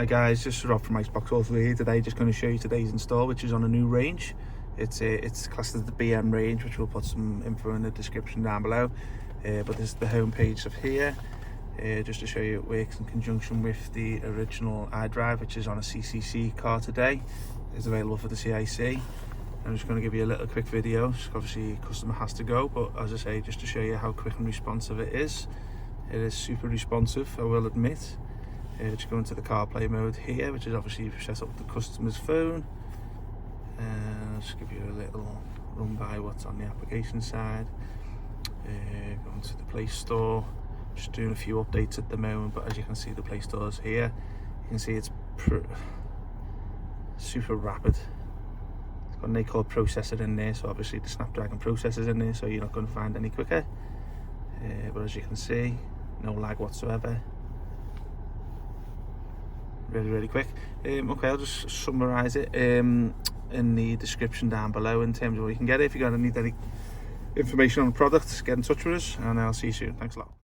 Hi guys, just Rob from Iceboxauto here today. Just going to show you today's install, which is on a new range. It's classed as the BM range, which we'll put some info in the description down below. But this is the home page of here, just to show you it works in conjunction with the original iDrive, which is on a CCC car today. It's available for the CIC. I'm just going to give you a little quick video. Obviously, customer has to go, but as I say, just to show you how quick and responsive it is. It is super responsive, I will admit. Just go into the CarPlay mode here, which is obviously set up the customer's phone. I'll just give you a little run by what's on the application side. Go into the Play Store. Just doing a few updates at the moment, but as you can see, the Play Store is here. You can see it's super rapid. It's got an A-core processor in there, so obviously the Snapdragon processor's in there, so you're not going to find any quicker. But as you can see, no lag whatsoever. Really quick. Okay, I'll just summarize it in the description down below in terms of where you can get it. If you're going to need any information on the product, get in touch with us, and I'll see you soon. Thanks a lot.